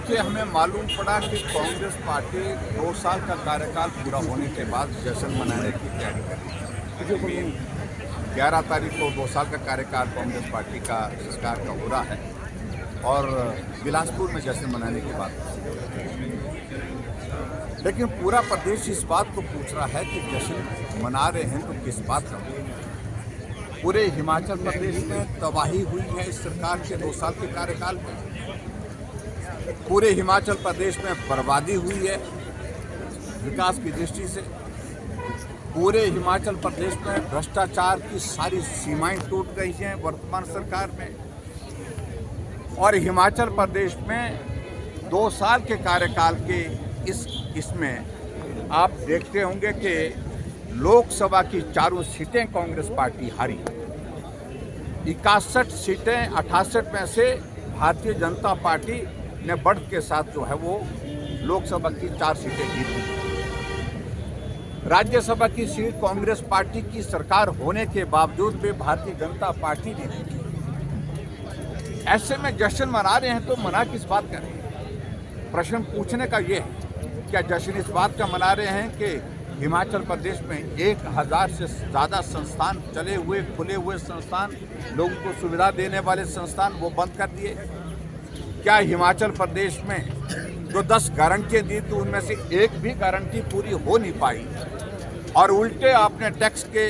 देखिए, हमें मालूम पड़ा कि कांग्रेस पार्टी 2 साल का कार्यकाल पूरा होने के बाद जश्न मनाने की तैयारी कर रही है। 11 तारीख को 2 साल का कार्यकाल कांग्रेस पार्टी का सरकार का हो रहा है और बिलासपुर में जश्न मनाने की बात है। लेकिन पूरा प्रदेश इस बात को पूछ रहा है कि जश्न मना रहे हैं तो किस बात का? पूरे हिमाचल प्रदेश में तबाही हुई है इस सरकार के 2 साल के कार्यकाल में। पूरे हिमाचल प्रदेश में बर्बादी हुई है विकास की दृष्टि से। पूरे हिमाचल प्रदेश में भ्रष्टाचार की सारी सीमाएं टूट गई हैं वर्तमान सरकार में। और हिमाचल प्रदेश में 2 साल के कार्यकाल के इसमें आप देखते होंगे कि लोकसभा की 4 सीटें कांग्रेस पार्टी हारी। 61 सीटें 68 में से भारतीय जनता पार्टी ने बढ़त के साथ जो है वो लोकसभा की 4 सीटें जीती। राज्यसभा की सीट कांग्रेस पार्टी की सरकार होने के बावजूद भी भारतीय जनता पार्टी ने जीती। ऐसे में जश्न मना रहे हैं तो मना किस बात का है? प्रश्न पूछने का ये है, क्या जश्न इस बात का मना रहे हैं कि हिमाचल प्रदेश में 1000 से ज़्यादा संस्थान चले हुए, खुले हुए संस्थान, लोगों को सुविधा देने वाले संस्थान वो बंद कर दिए? क्या हिमाचल प्रदेश में जो 10 गारंटियाँ दी थी उनमें से एक भी गारंटी पूरी हो नहीं पाई? और उल्टे आपने टैक्स के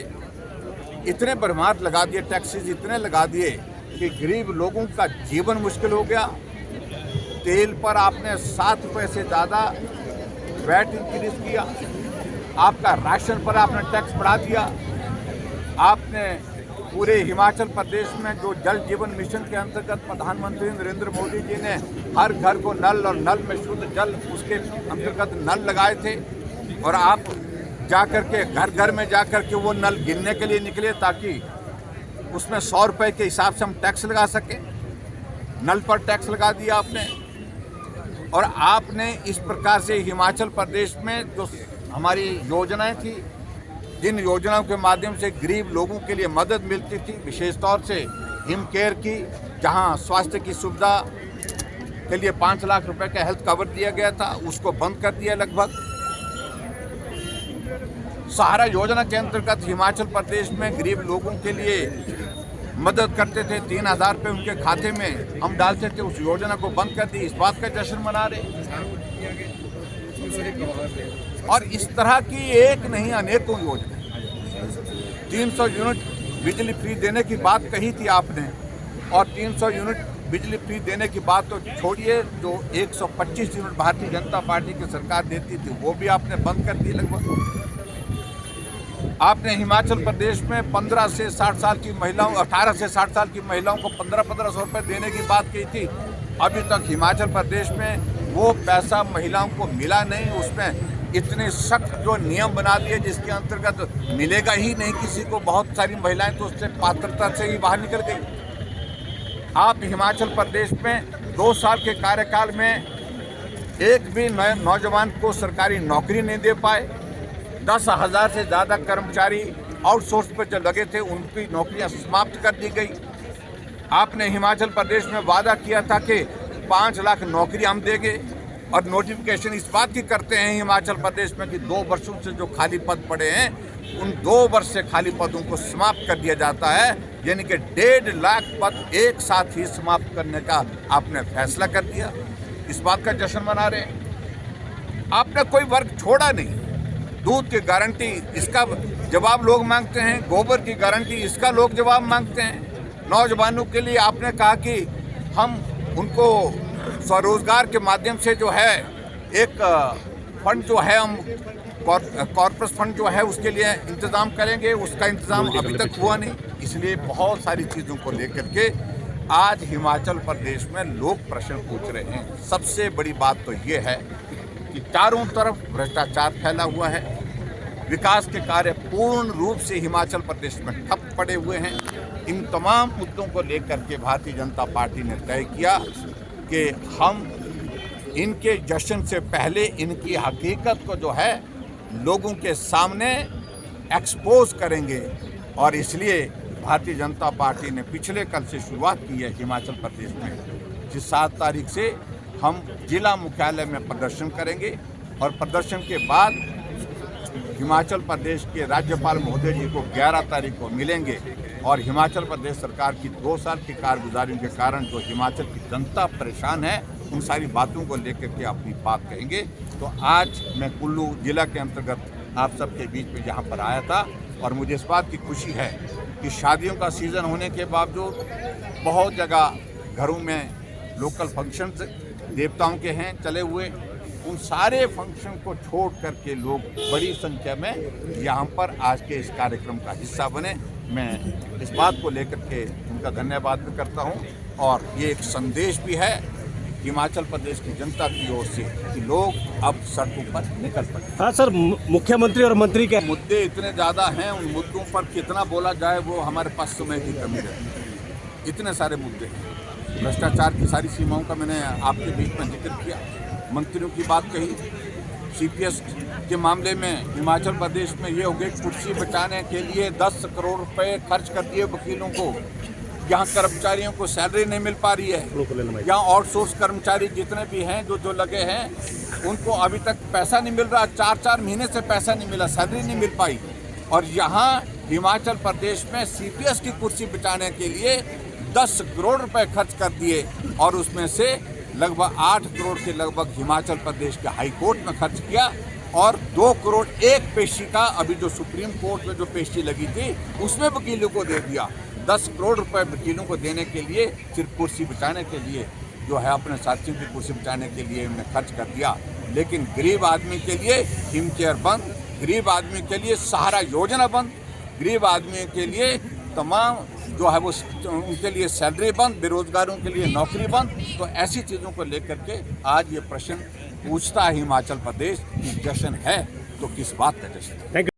इतने भरमार लगा दिए, टैक्सेस इतने लगा दिए कि गरीब लोगों का जीवन मुश्किल हो गया। तेल पर आपने 7 रुपये से ज़्यादा वैट इंक्रीज किया। आपका राशन पर आपने टैक्स बढ़ा दिया। आपने पूरे हिमाचल प्रदेश में जो जल जीवन मिशन के अंतर्गत प्रधानमंत्री नरेंद्र मोदी जी ने हर घर को नल और नल में शुद्ध जल उसके अंतर्गत नल लगाए थे, और आप जाकर के घर घर में जाकर के वो नल गिनने के लिए निकले ताकि उसमें 100 रुपये के हिसाब से हम टैक्स लगा सकें। नल पर टैक्स लगा दिया आपने। और आपने इस प्रकार से हिमाचल प्रदेश में जो हमारी योजनाएं थी, जिन योजनाओं के माध्यम से गरीब लोगों के लिए मदद मिलती थी, विशेष तौर से हिम केयर की, जहां स्वास्थ्य की सुविधा के लिए 5 लाख रुपए का हेल्थ कवर दिया गया था, उसको बंद कर दिया लगभग। सहारा योजना के अंतर्गत हिमाचल प्रदेश में गरीब लोगों के लिए मदद करते थे, 3000 रुपये उनके खाते में हम डालते थे, उस योजना को बंद कर दी। इस बात का जश्न मना रहे। और इस तरह की एक नहीं अनेकों योजना, 300 यूनिट बिजली फ्री देने की बात कही थी आपने, और 300 यूनिट बिजली फ्री देने की बात तो छोड़िए, जो 125 यूनिट भारतीय जनता पार्टी की सरकार देती थी वो भी आपने बंद कर दी लगभग। आपने हिमाचल प्रदेश में 15 से 60 साल की महिलाओं, 18 से 60 साल की महिलाओं को 1500 रुपये देने की बात की थी। अभी तक हिमाचल प्रदेश में वो पैसा महिलाओं को मिला नहीं। उसमें इतने सख्त जो नियम बना दिए जिसके अंतर्गत मिलेगा ही नहीं किसी को। बहुत सारी महिलाएं तो उससे पात्रता से ही बाहर निकल गई। आप हिमाचल प्रदेश में 2 साल के कार्यकाल में एक भी नौजवान को सरकारी नौकरी नहीं दे पाए। 10,000 से ज़्यादा कर्मचारी आउटसोर्स पर जो लगे थे उनकी नौकरियां समाप्त कर दी गई। आपने हिमाचल प्रदेश में वादा किया था कि 5 लाख नौकरी हम देंगे, और नोटिफिकेशन इस बात की करते हैं हिमाचल प्रदेश में कि 2 वर्षों से जो खाली पद पड़े हैं उन 2 वर्ष से खाली पदों को समाप्त कर दिया जाता है। यानी कि 1.5 लाख पद एक साथ ही समाप्त करने का आपने फैसला कर दिया। इस बात का जश्न मना रहे हैं। आपने कोई वर्ग छोड़ा नहीं। दूध की गारंटी, इसका जवाब लोग मांगते हैं। गोबर की गारंटी, इसका लोग जवाब मांगते हैं। नौजवानों के लिए आपने कहा कि हम उनको स्वरोजगार के माध्यम से जो है एक फंड जो है, हम कॉर्पस फंड जो है उसके लिए इंतज़ाम करेंगे। उसका इंतज़ाम अभी तक हुआ नहीं। इसलिए बहुत सारी चीज़ों को लेकर के आज हिमाचल प्रदेश में लोग प्रश्न पूछ रहे हैं। सबसे बड़ी बात तो ये है कि चारों तरफ भ्रष्टाचार फैला हुआ है। विकास के कार्य पूर्ण रूप से हिमाचल प्रदेश में ठप पड़े हुए हैं। इन तमाम मुद्दों को लेकर के भारतीय जनता पार्टी ने तय किया कि हम इनके जश्न से पहले इनकी हकीकत को जो है लोगों के सामने एक्सपोज करेंगे। और इसलिए भारतीय जनता पार्टी ने पिछले कल से शुरुआत की है हिमाचल प्रदेश में, जिस 7 तारीख से हम जिला मुख्यालय में प्रदर्शन करेंगे और प्रदर्शन के बाद हिमाचल प्रदेश के राज्यपाल महोदय जी को 11 तारीख को मिलेंगे और हिमाचल प्रदेश सरकार की 2 साल की कारगुजारी के कारण जो हिमाचल की जनता परेशान है उन सारी बातों को लेकर के अपनी बात कहेंगे। तो आज मैं कुल्लू जिला के अंतर्गत आप सबके बीच में यहाँ पर आया था और मुझे इस बात की खुशी है कि शादियों का सीज़न होने के बावजूद बहुत जगह घरों में लोकल फंक्शंस देवताओं के हैं चले हुए, उन सारे फंक्शन को छोड़ करके लोग बड़ी संख्या में यहाँ पर आज के इस कार्यक्रम का हिस्सा बने। मैं इस बात को लेकर के उनका धन्यवाद भी करता हूँ और ये एक संदेश भी है हिमाचल प्रदेश की जनता की ओर से कि लोग अब सड़कों पर निकल पड़े। हाँ सर, मुख्यमंत्री और मंत्री के मुद्दे इतने ज़्यादा हैं, उन मुद्दों पर कितना बोला जाए वो हमारे पास समय की कमी रहती है। इतने सारे मुद्दे हैं, भ्रष्टाचार की सारी सीमाओं का मैंने आपके बीच में जिक्र किया, मंत्रियों की बात कही, सीपीएस के मामले में हिमाचल प्रदेश में ये हो गई कुर्सी बचाने के लिए 10 करोड़ रुपए खर्च कर दिए वकीलों को, यहाँ कर्मचारियों को सैलरी नहीं मिल पा रही है, यहाँ आउटसोर्स कर्मचारी जितने भी हैं जो लगे हैं उनको अभी तक पैसा नहीं मिल रहा, 4 महीने से पैसा नहीं मिला, सैलरी नहीं मिल पाई। और यहाँ हिमाचल प्रदेश में सीपीएस की कुर्सी बचाने के लिए 10 करोड़ रुपए खर्च कर दिए और उसमें से लगभग 8 करोड़ के लगभग हिमाचल प्रदेश के हाई कोर्ट में खर्च किया और 2 करोड़ एक पेशी का अभी जो सुप्रीम कोर्ट में जो पेशी लगी थी उसमें वकीलों को दे दिया। 10 करोड़ रुपए वकीलों को देने के लिए सिर्फ कुर्सी बचाने के लिए जो है अपने साथियों की कुर्सी बचाने के लिए उन्हें खर्च कर दिया। लेकिन गरीब आदमी के लिए हिम केयर बंद, गरीब आदमी के लिए सहारा योजना बंद, गरीब आदमी के लिए तमाम जो है वो उनके लिए सैलरी बंद, बेरोजगारों के लिए नौकरी बंद। तो ऐसी चीज़ों को लेकर के आज ये प्रश्न पूछता है हिमाचल प्रदेश कि जश्न है तो किस बात का जश्न है।